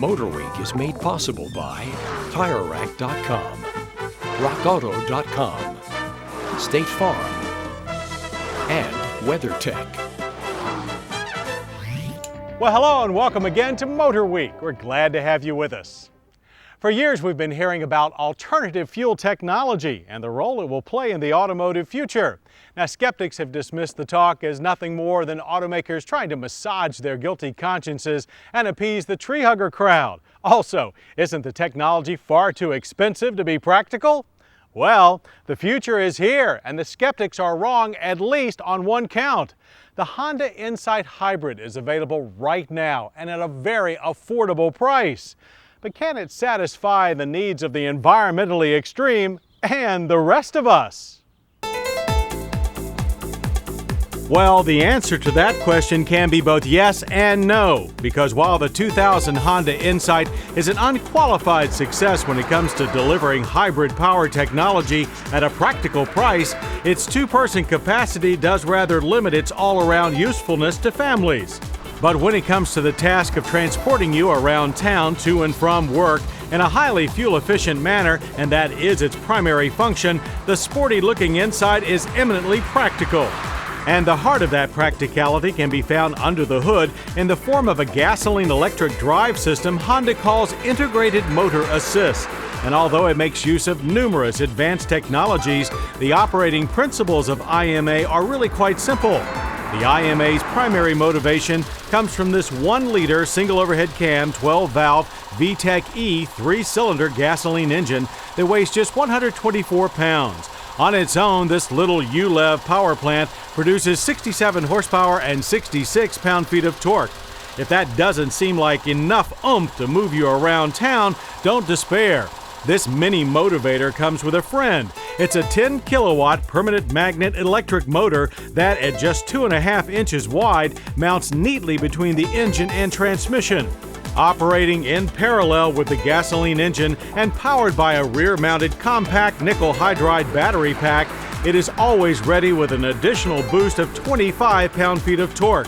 MotorWeek is made possible by TireRack.com, RockAuto.com, State Farm, and WeatherTech. Well, hello and welcome again to MotorWeek. We're glad to have you with us. For years, we've been hearing about alternative fuel technology and the role it will play in the automotive future. Now, skeptics have dismissed the talk as nothing more than automakers trying to massage their guilty consciences and appease the tree hugger crowd. Also, isn't the technology far too expensive to be practical? Well, the future is here, and the skeptics are wrong at least on one count. The Honda Insight Hybrid is available right now and at a very affordable price. But can it satisfy the needs of the environmentally extreme and the rest of us? Well, the answer to that question can be both yes and no, because while the 2000 Honda Insight is an unqualified success when it comes to delivering hybrid power technology at a practical price, its two-person capacity does rather limit its all-around usefulness to families. But when it comes to the task of transporting you around town to and from work in a highly fuel-efficient manner, and that is its primary function, the sporty-looking Insight is eminently practical. And the heart of that practicality can be found under the hood in the form of a gasoline-electric drive system Honda calls Integrated Motor Assist. And although it makes use of numerous advanced technologies, the operating principles of IMA are really quite simple. The IMA's primary motivation comes from this 1-liter single overhead cam 12-valve VTEC E 3-cylinder gasoline engine that weighs just 124 pounds. On its own, this little ULEV power plant produces 67 horsepower and 66 pound-feet of torque. If that doesn't seem like enough oomph to move you around town, don't despair. This mini motivator comes with a friend. It's a 10-kilowatt permanent magnet electric motor that, at just 2.5 inches wide, mounts neatly between the engine and transmission. Operating in parallel with the gasoline engine and powered by a rear-mounted compact nickel hydride battery pack, it is always ready with an additional boost of 25 pound-feet of torque.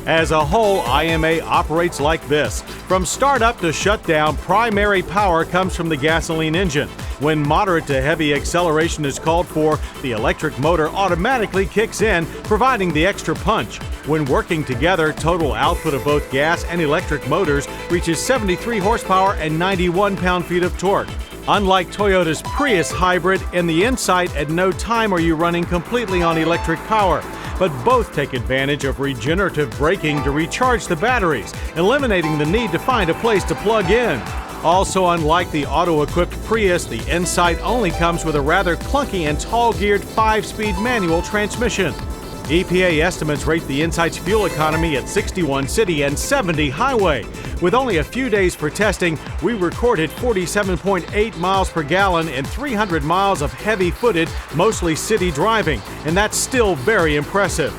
As a whole, IMA operates like this. From startup to shutdown, primary power comes from the gasoline engine. When moderate to heavy acceleration is called for, the electric motor automatically kicks in, providing the extra punch. When working together, total output of both gas and electric motors reaches 73 horsepower and 91 pound-feet of torque. Unlike Toyota's Prius hybrid, in the Insight, at no time are you running completely on electric power. But both take advantage of regenerative braking to recharge the batteries, eliminating the need to find a place to plug in. Also, unlike the auto-equipped Prius, the Insight only comes with a rather clunky and tall-geared 5-speed manual transmission. EPA estimates rate the Insight's fuel economy at 61 city and 70 highway. With only a few days for testing, we recorded 47.8 miles per gallon and 300 miles of heavy-footed, mostly city driving, and that's still very impressive.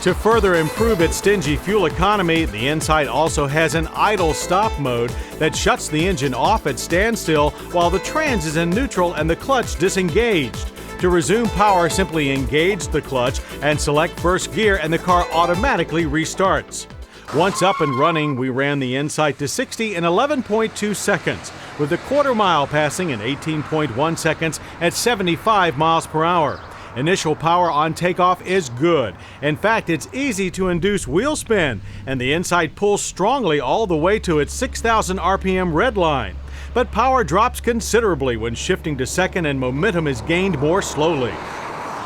To further improve its stingy fuel economy, the Insight also has an idle stop mode that shuts the engine off at standstill while the trans is in neutral and the clutch disengaged. To resume power, simply engage the clutch and select first gear, and the car automatically restarts. Once up and running, we ran the Insight to 60 in 11.2 seconds, with the quarter mile passing in 18.1 seconds at 75 miles per hour. Initial power on takeoff is good. In fact, it's easy to induce wheel spin, and the Insight pulls strongly all the way to its 6,000 RPM red line. But power drops considerably when shifting to second and momentum is gained more slowly.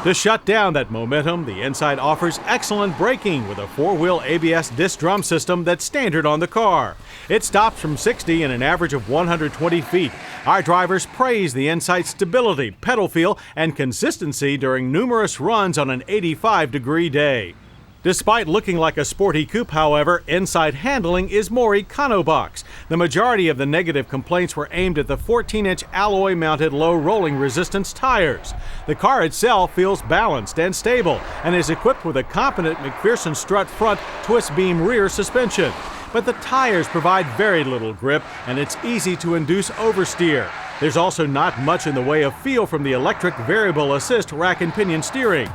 To shut down that momentum, the Insight offers excellent braking with a 4-wheel ABS disc drum system that's standard on the car. It stops from 60 in an average of 120 feet. Our drivers praise the Insight's stability, pedal feel, and consistency during numerous runs on an 85-degree day. Despite looking like a sporty coupe, however, Insight handling is more econobox. The majority of the negative complaints were aimed at the 14-inch alloy-mounted low rolling resistance tires. The car itself feels balanced and stable and is equipped with a competent McPherson strut front twist beam rear suspension. But the tires provide very little grip, and it's easy to induce oversteer. There's also not much in the way of feel from the electric variable assist rack and pinion steering.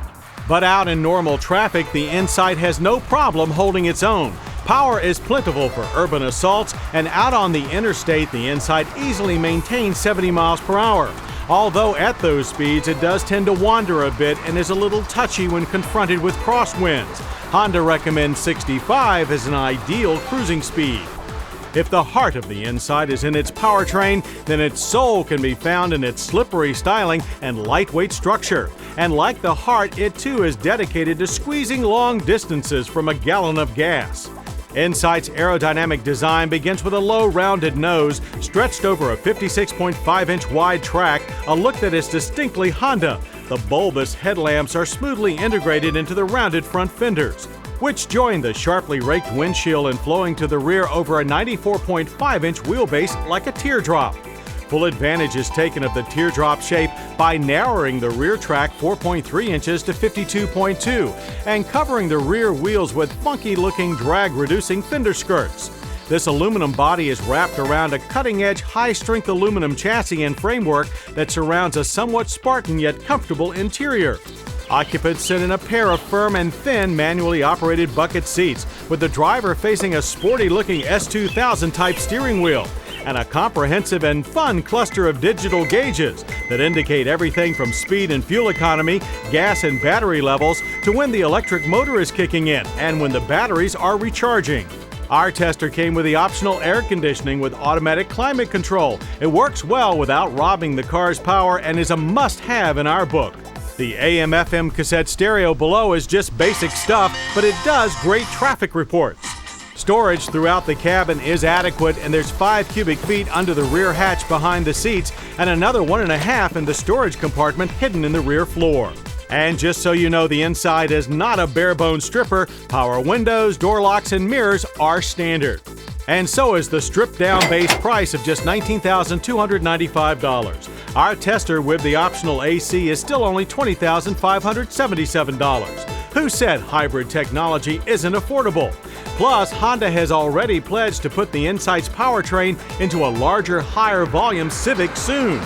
But out in normal traffic, the Insight has no problem holding its own. Power is plentiful for urban assaults, and out on the interstate, the Insight easily maintains 70 miles per hour. Although at those speeds, it does tend to wander a bit and is a little touchy when confronted with crosswinds. Honda recommends 65 as an ideal cruising speed. If the heart of the Insight is in its powertrain, then its soul can be found in its slippery styling and lightweight structure. And like the heart, it too is dedicated to squeezing long distances from a gallon of gas. Insight's aerodynamic design begins with a low, rounded nose stretched over a 56.5-inch wide track, a look that is distinctly Honda. The bulbous headlamps are smoothly integrated into the rounded front fenders, which join the sharply raked windshield and flowing to the rear over a 94.5-inch wheelbase like a teardrop. Full advantage is taken of the teardrop shape by narrowing the rear track 4.3 inches to 52.2 and covering the rear wheels with funky-looking drag-reducing fender skirts. This aluminum body is wrapped around a cutting-edge, high-strength aluminum chassis and framework that surrounds a somewhat Spartan yet comfortable interior. Occupants sit in a pair of firm and thin manually operated bucket seats, with the driver facing a sporty-looking S2000 type steering wheel and a comprehensive and fun cluster of digital gauges that indicate everything from speed and fuel economy, gas and battery levels, to when the electric motor is kicking in and when the batteries are recharging. Our tester came with the optional air conditioning with automatic climate control. It works well without robbing the car's power and is a must-have in our book. The AM/FM cassette stereo below is just basic stuff, but it does great traffic reports. Storage throughout the cabin is adequate, and there's 5 cubic feet under the rear hatch behind the seats and another 1.5 in the storage compartment hidden in the rear floor. And just so you know, the Insight is not a bare-bones stripper. Power windows, door locks, and mirrors are standard. And so is the stripped-down base price of just $19,295. Our tester with the optional AC is still only $20,577. Who said hybrid technology isn't affordable? Plus, Honda has already pledged to put the Insight's powertrain into a larger, higher volume Civic soon.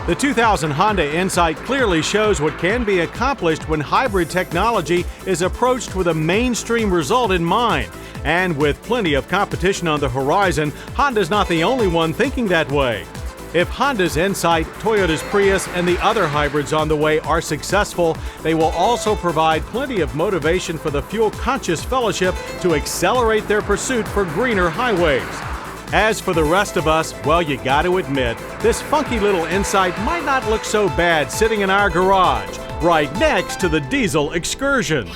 The 2000 Honda Insight clearly shows what can be accomplished when hybrid technology is approached with a mainstream result in mind. And with plenty of competition on the horizon, Honda's not the only one thinking that way. If Honda's Insight, Toyota's Prius, and the other hybrids on the way are successful, they will also provide plenty of motivation for the fuel-conscious fellowship to accelerate their pursuit for greener highways. As for the rest of us, well, you got to admit, this funky little Insight might not look so bad sitting in our garage, right next to the diesel Excursion.